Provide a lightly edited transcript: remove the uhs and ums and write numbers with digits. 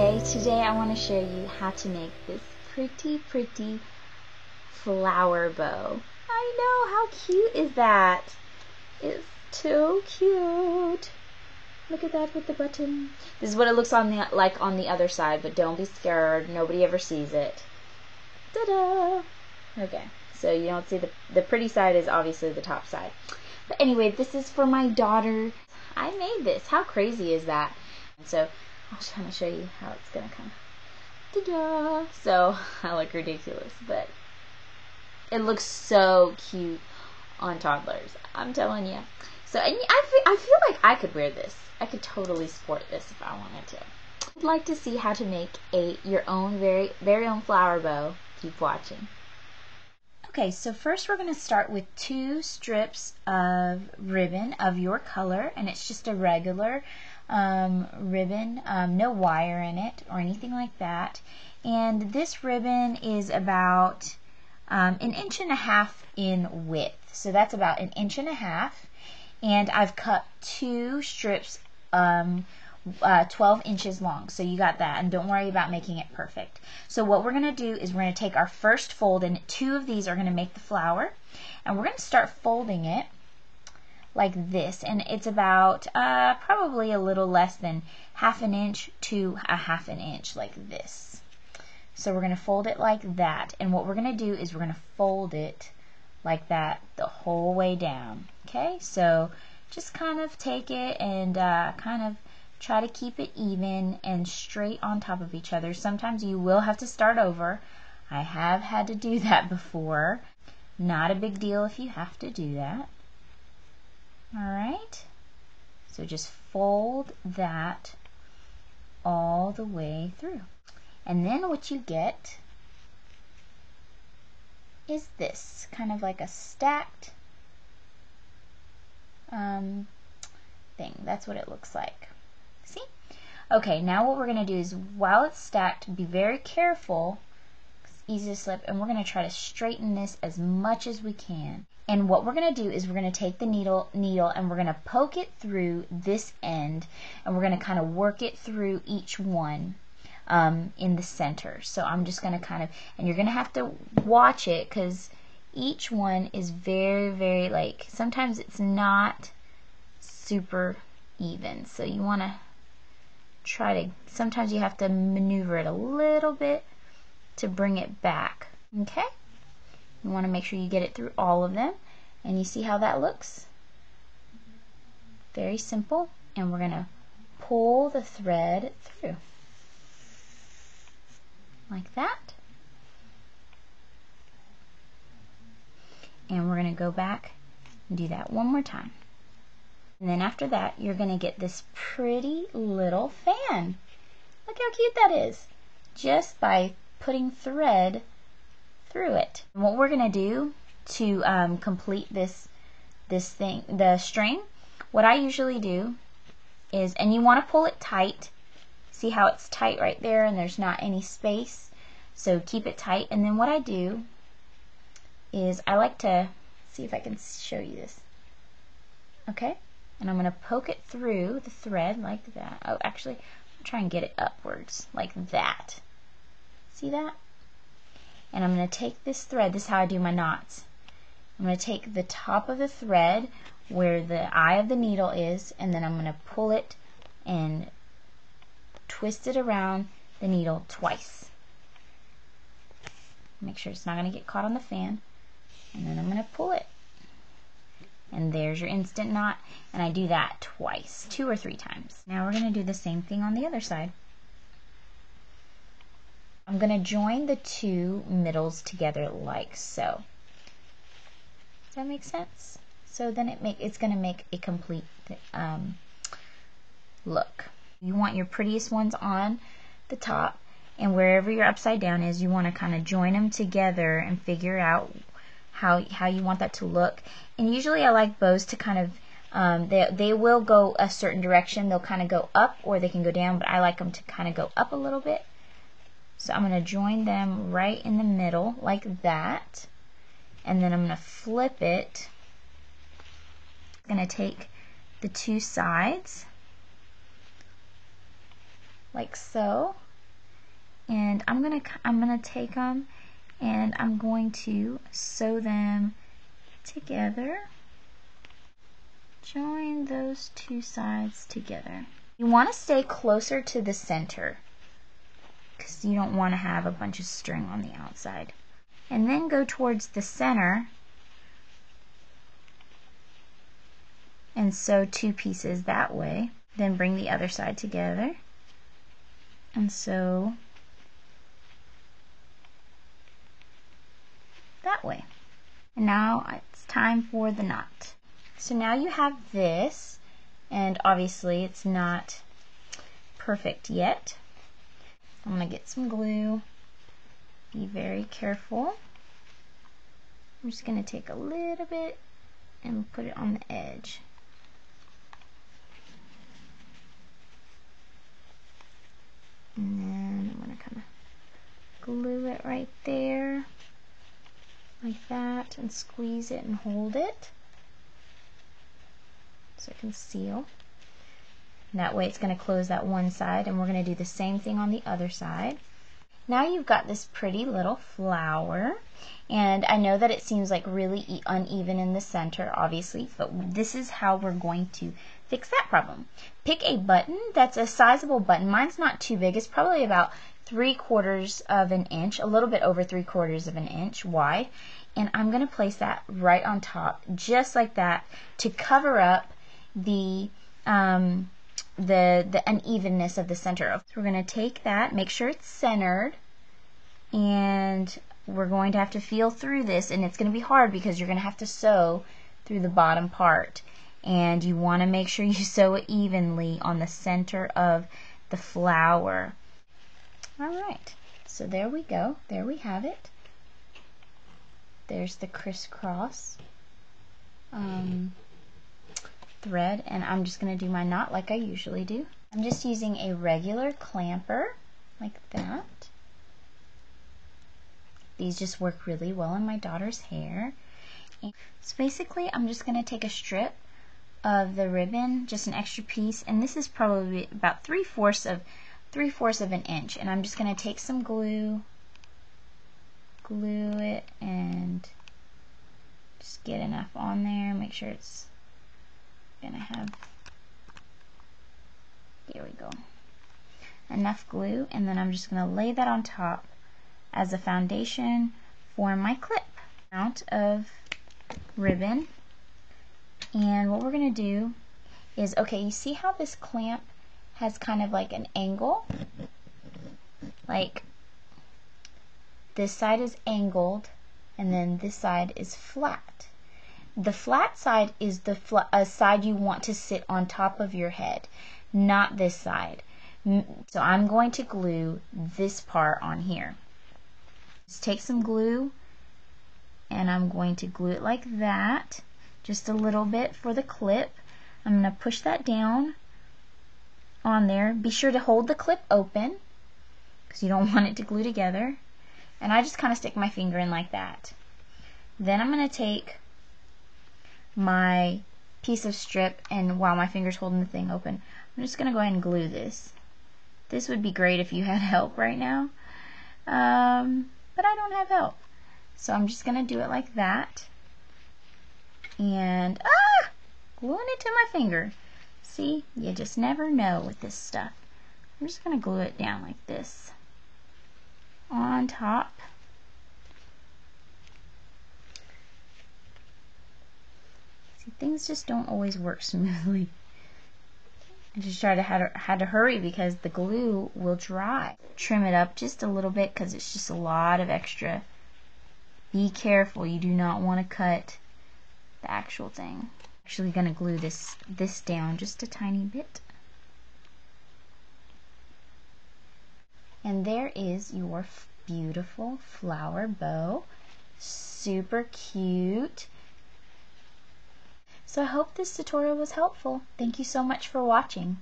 Today I want to show you how to make this pretty flower bow. I know, how cute is that? It's so cute. Look at that with the button. This is what it looks on the other side, but don't be scared. Nobody ever sees it. Ta-da! Okay, so you don't see the pretty side is obviously the top side. But anyway, this is for my daughter. I made this. How crazy is that? And so I'll kind of show you how it's gonna come. Ta-da! So I look ridiculous, but it looks so cute on toddlers. I'm telling you. So and I feel like I could wear this. I could totally sport this if I wanted to. If you'd like to see how to make your own very own flower bow, keep watching. Okay, so first we're going to start with 2 strips of ribbon of your color, and it's just a regular ribbon, no wire in it or anything like that. And this ribbon is about 1.5 inches in width, so that's about 1.5 inches. And I've cut 2 strips 12 inches long, so you got that, and don't worry about making it perfect. So what we're going to do is we're going to take our first fold, and 2 of these are going to make the flower, and we're going to start folding it like this, and it's about probably a little less than 1/2 inch to 1/2 inch, like this. So we're going to fold it like that, and what we're going to do is we're going to fold it like that the whole way down. Okay, so just kind of take it and kind of try to keep it even and straight on top of each other. Sometimes you will have to start over. I have had to do that before. Not a big deal if you have to do that. Alright, so just fold that all the way through. And then what you get is this, kind of like a stacked thing. That's what it looks like. See? Okay, now what we're going to do is, while it's stacked, be very careful. It's easy to slip, and we're going to try to straighten this as much as we can. And what we're going to do is we're going to take the needle and we're going to poke it through this end, and we're going to kind of work it through each one in the center. So I'm just going to kind of, and you're going to have to watch it, because each one is very like, sometimes it's not super even, so you want to try to, sometimes you have to maneuver it a little bit to bring it back. Okay, you want to make sure you get it through all of them, and you see how that looks? Very simple. And we're going to pull the thread through like that, and we're going to go back and do that one more time. And then after that, you're going to get this pretty little fan. Look how cute that is, just by putting thread through it. And what we're going to do to complete this thing, the string, what I usually do is, and you want to pull it tight. See how it's tight right there, and there's not any space, so keep it tight. And then what I do is I like to see if I can show you this. Okay, and I'm going to poke it through the thread like that. Oh, actually, I'll try and get it upwards like that. See that? And I'm going to take this thread, this is how I do my knots. I'm going to take the top of the thread where the eye of the needle is, and then I'm going to pull it and twist it around the needle twice. Make sure it's not going to get caught on the fan. And then I'm going to pull it. And there's your instant knot. And I do that twice, 2 or 3 times. Now we're going to do the same thing on the other side. I'm going to join the 2 middles together like so. Does that make sense? So then it's going to make a complete look. You want your prettiest ones on the top, and wherever your upside down is, you want to kind of join them together and figure out how you want that to look. And usually I like bows to kind of, they will go a certain direction. They'll kind of go up, or they can go down, but I like them to kind of go up a little bit. So I'm going to join them right in the middle like that, and then I'm going to flip it. I'm going to take the 2 sides like so, and I'm gonna take them and I'm going to sew them together. Join those two sides together. You want to stay closer to the center because you don't want to have a bunch of string on the outside. And then go towards the center and sew two pieces that way. Then bring the other side together and sew that way. And now it's time for the knot. So now you have this, and obviously it's not perfect yet. I'm going to get some glue. Be very careful. I'm just going to take a little bit and put it on the edge. And then I'm going to kind of glue it right there like that and squeeze it and hold it so it can seal. And that way it's going to close that one side, and we're going to do the same thing on the other side. Now you've got this pretty little flower, and I know that it seems like really uneven in the center, obviously, but this is how we're going to fix that problem. Pick a button that's a sizable button. Mine's not too big. It's probably about 3/4 of an inch, a little bit over 3/4 of an inch wide, and I'm going to place that right on top, just like that, to cover up the unevenness of the center. So we're going to take that, make sure it's centered, and we're going to have to feel through this, and it's going to be hard because you're going to have to sew through the bottom part, and you want to make sure you sew it evenly on the center of the flower. Alright, so there we go. There we have it. There's the crisscross thread, and I'm just going to do my knot like I usually do. I'm just using a regular clamper like that. These just work really well in my daughter's hair. So basically I'm just going to take a strip of the ribbon, just an extra piece, and this is probably about 3/4 of an inch, and I'm just going to take some glue it, and just get enough on there. Make sure it's gonna have, there we go, enough glue, and then I'm just gonna lay that on top as a foundation for my clip. Amount of ribbon, and what we're gonna do is, okay, you see how this clamp has kind of like an angle? Like this side is angled and then this side is flat. The flat side is the side you want to sit on top of your head, not this side. So I'm going to glue this part on here. Just take some glue, and I'm going to glue it like that, just a little bit for the clip. I'm going to push that down on there. Be sure to hold the clip open because you don't want it to glue together. And I just kind of stick my finger in like that. Then I'm going to take my piece of strip, and while my finger's holding the thing open, I'm just going to go ahead and glue this. This would be great if you had help right now, but I don't have help. So I'm just going to do it like that, and gluing it to my finger. See, you just never know with this stuff. I'm just going to glue it down like this on top. See, things just don't always work smoothly. I just had to hurry because the glue will dry. Trim it up just a little bit because it's just a lot of extra. Be careful, you do not want to cut the actual thing. Actually going to glue this down just a tiny bit. And there is your beautiful flower bow. Super cute. So I hope this tutorial was helpful. Thank you so much for watching.